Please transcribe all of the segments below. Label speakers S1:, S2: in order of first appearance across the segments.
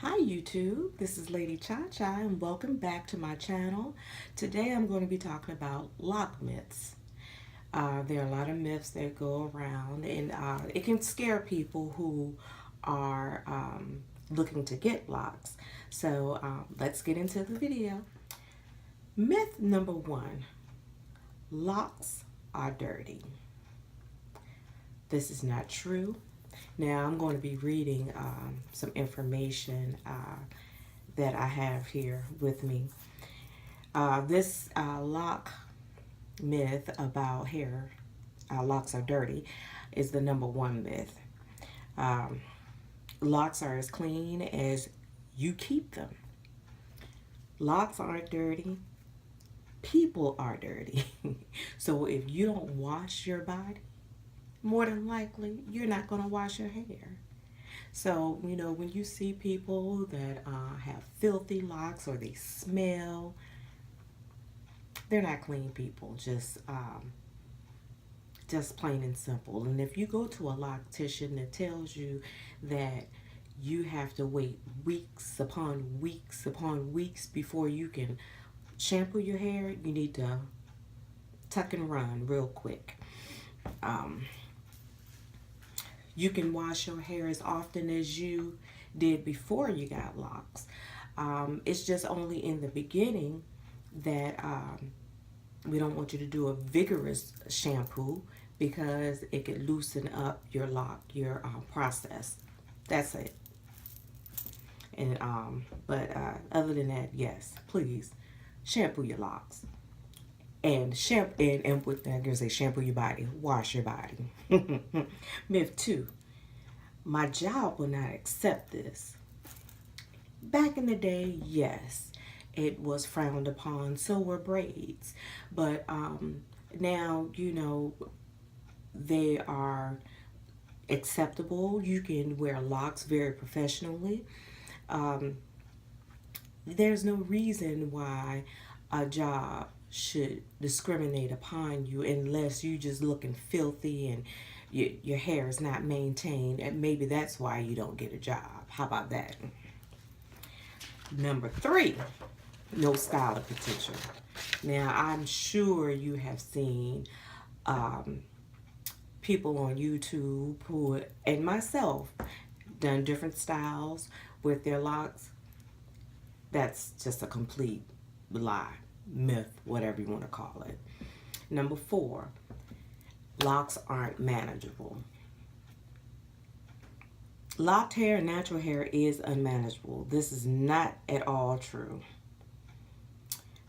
S1: Hi YouTube, this is Lady Cha Cha and welcome back to my channel. Today I'm going to be talking about lock myths. There are a lot of myths that go around and it can scare people who are looking to get locks. So let's get into the video. Myth number one, locks are dirty. This is not true. Now I'm going to be reading some information that I have here with me. This lock myth about hair, locks are dirty, is the number one myth. Um, Locks are as clean as you keep them. Locks aren't dirty. People are dirty. So if you don't wash your body, more than likely you're not going to wash your hair. So, when you see people that have filthy locks or they smell, they're not clean people, just plain and simple. And if you go to a loctician that tells you that you have to wait weeks upon weeks upon weeks before you can shampoo your hair, you need to tuck and run real quick. You can wash your hair as often as you did before you got locks. It's just only in the beginning that we don't want you to do a vigorous shampoo because it could loosen up your your process. That's it. And but other than that, yes, please shampoo your locks and with that, I'm gonna say shampoo your body, wash your body. Myth two: my job will not accept this. Back in the day, yes, it was frowned upon. So were braids, but now they are acceptable. You can wear locks very professionally. Um, there's no reason why a job should discriminate upon you unless you just looking filthy and your hair is not maintained, and maybe that's why you don't get a job. How about that? Number three, no styling potential. Now, I'm sure you have seen people on YouTube who, and myself, done different styles with their locks. That's just a complete lie, myth, whatever you want to call it. Number four, locks aren't manageable. Locked hair and natural hair is unmanageable. This is not at all true.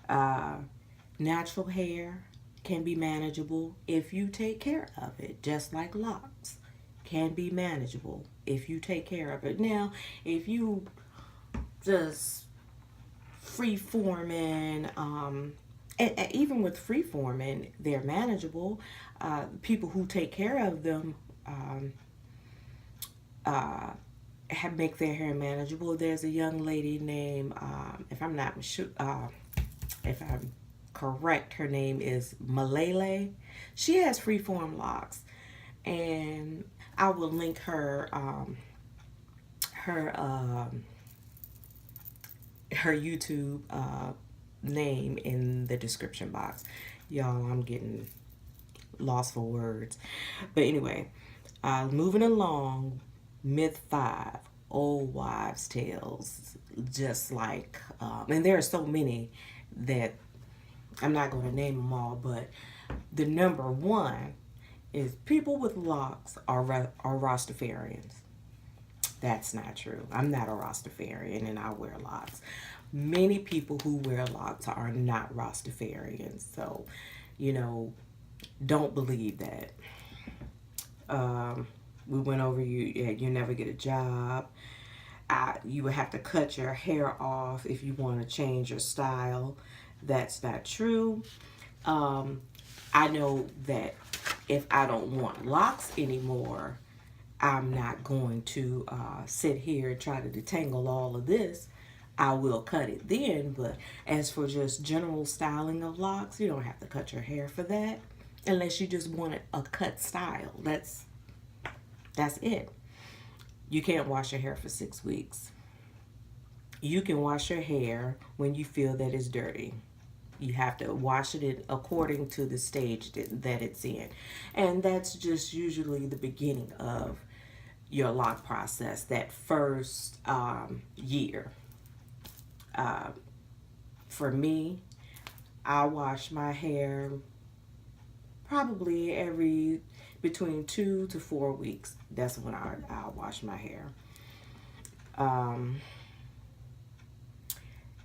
S1: Uh, Natural hair can be manageable if you take care of it, just like locks can be manageable if you take care of it. Now, if you just free forming, and even with free forming, they're manageable. People who take care of them uh, have make their hair manageable. There's a young lady named, if I'm not sure, if I'm correct, her name is Malele. She has freeform locks, and I will link her her YouTube name in the description box. Y'all, I'm getting lost for words. But anyway, moving along, myth five, old wives' tales. Just like, and there are so many that I'm not going to name them all, but the number one is people with locks are Rastafarians. That's not true. I'm not a Rastafarian and I wear locks. Many people who wear locks are not Rastafarians. So, you know, don't believe that. We went over you never get a job. You would have to cut your hair off if you want to change your style. That's not true. I know that if I don't want locks anymore, I'm not going to sit here and try to detangle all of this. I will cut it then, but as for just general styling of locks, you don't have to cut your hair for that unless you just want a cut style. That's it. You can't wash your hair for 6 weeks. You can wash your hair when you feel that it's dirty. You have to wash it according to the stage that it's in. And that's just usually the beginning of your lock process, that first year. Uh, for me, I wash my hair probably every between 2 to 4 weeks. That's when I wash my hair. Um,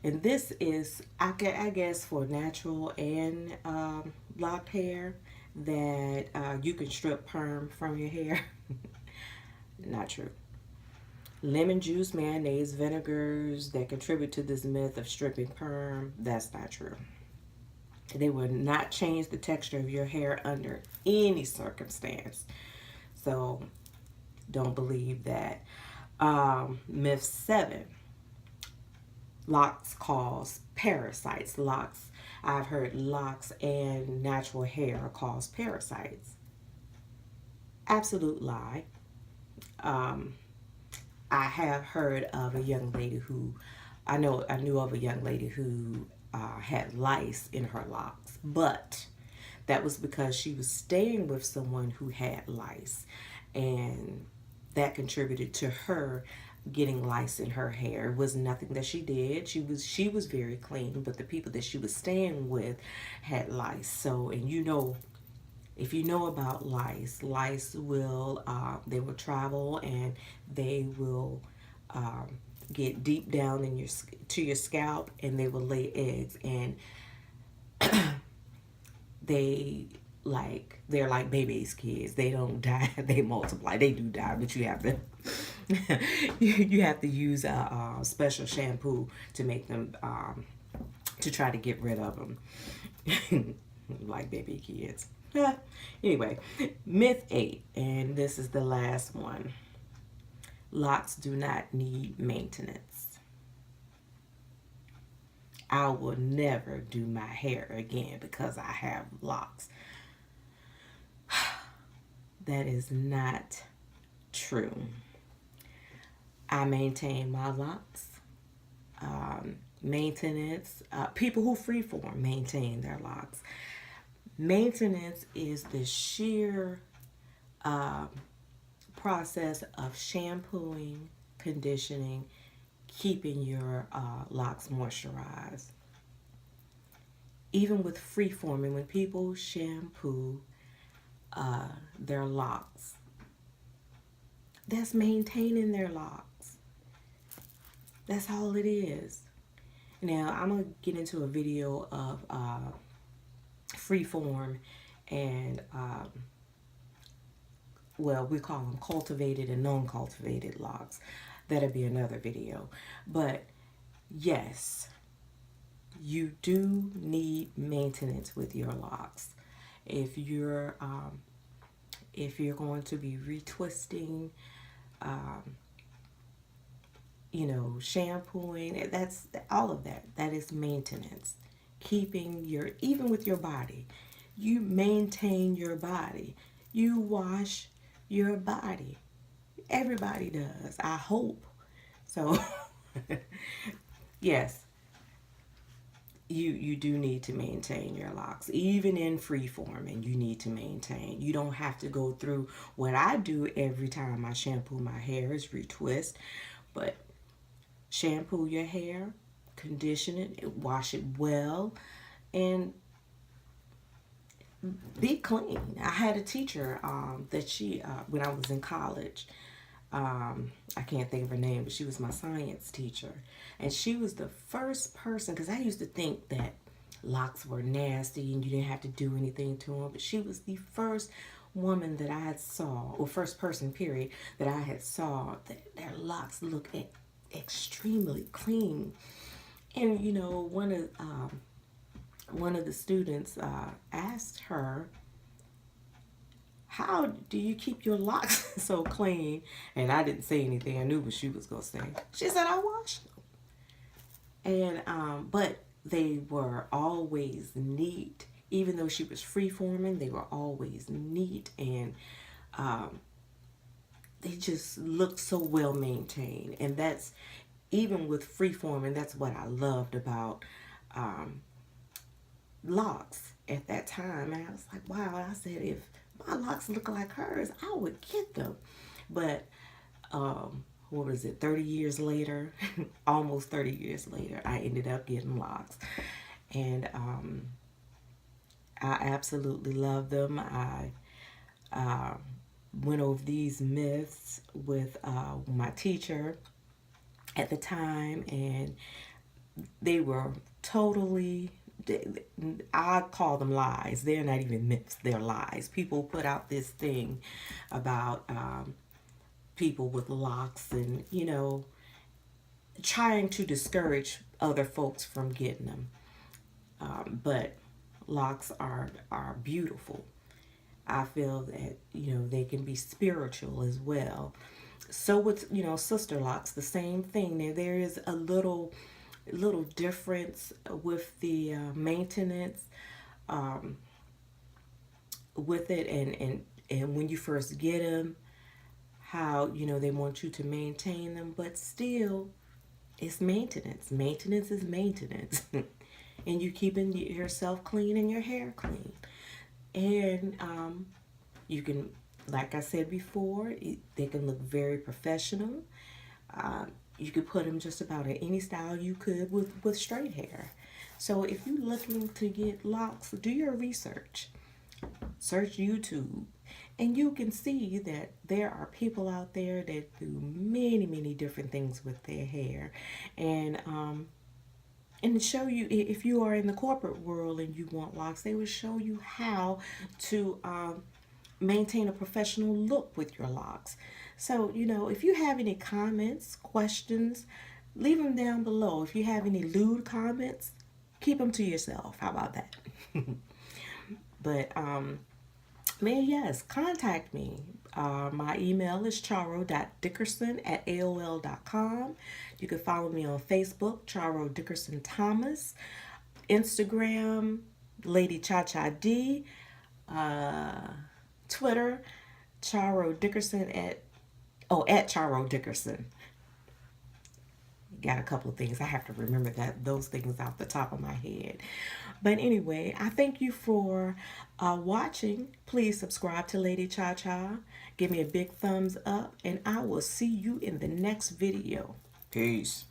S1: and this is, I guess, for natural and locked hair, that you can strip perm from your hair. Not true. Lemon juice, mayonnaise, vinegars that contribute to this myth of stripping perm. That's not true. They will not change the texture of your hair under any circumstance. So don't believe that. Myth 7. Locks cause parasites. Locks, I've heard locks and natural hair cause parasites. Absolute lie. Um, I have heard of a young lady who, I knew of a young lady who had lice in her locks, but that was because she was staying with someone who had lice, and that contributed to her getting lice in her hair. It was nothing that she did. She was very clean, but the people that she was staying with had lice. So, and you know, if you know about lice, lice will they will travel, and they will um, get deep down in your scalp, and they will lay eggs, and they're like baby's kids. They don't die. They multiply. They do die, but you have to you have to use a special shampoo to make them to try to get rid of them. Like baby kids. Anyway, myth 8, and this is the last one. Locks do not need maintenance. I will never do my hair again because I have locks. That is not true. I maintain my locks. Maintenance, people who freeform maintain their locks. Maintenance is the sheer process of shampooing, conditioning, keeping your locks moisturized. Even with freeforming, when people shampoo their locks, that's maintaining their locks. That's all it is. Now, I'm going to get into a video of freeform and, well, we call them cultivated and non-cultivated locks. That'll be another video. But yes, you do need maintenance with your locks. If you're going to be retwisting, you know, shampooing, that's all of that. That is maintenance. Keeping even with your body, you maintain your body. You wash your body. Everybody does, I hope. So, yes, you do need to maintain your locks. Even in free form, and you need to maintain. You don't have to go through what I do every time I shampoo my hair is retwist. But shampoo your hair, condition it, wash it well, and be clean. I had a teacher that when I was in college, I can't think of her name, but she was my science teacher. And she was the first person, because I used to think that locks were nasty and you didn't have to do anything to them. But she was the first woman that I had saw, or first person, period, that I had saw that their locks look extremely clean. And, you know, one of the students asked her, how do you keep your locks so clean? And I didn't say anything. I knew what she was going to say. She said, I wash them. And, but they were always neat. Even though she was free-forming, they were always neat. And they just looked so well maintained. And that's, even with freeform, and that's what I loved about um, locks at that time. And I was like, wow, I said, if my locks look like hers, I would get them. But what was it, 30 years later, almost 30 years later, I ended up getting locks. And I absolutely love them. I uh, went over these myths with my teacher at the time, and they were totally, I call them lies. They're not even myths, they're lies. People put out this thing about people with locks, and trying to discourage other folks from getting them. But locks are beautiful. I feel that they can be spiritual as well. So with sister locks, the same thing. There is a little difference with the maintenance with it, and when you first get them, how they want you to maintain them, but still it's maintenance. Maintenance is maintenance. And you keeping yourself clean and your hair clean. And you can, like I said before, they can look very professional. You could put them just about in any style you could with straight hair. So if you're looking to get locks, do your research. Search YouTube, and you can see that there are people out there that do many different things with their hair. And show you, if you are in the corporate world and you want locks, they will show you how to maintain a professional look with your locks. So if you have any comments, questions, leave them down below. If you have any lewd comments, keep them to yourself. How about that? But man, yes, contact me. My email is charo.dickerson@aol.com. You can follow me on Facebook, Charo Dickerson Thomas. Instagram, Lady Cha Cha D. Twitter, Charo Dickerson at Charo Dickerson. Got a couple of things. I have to remember those things off the top of my head. But anyway, I thank you for watching. Please subscribe to Lady Cha Cha. Give me a big thumbs up, and I will see you in the next video. Peace.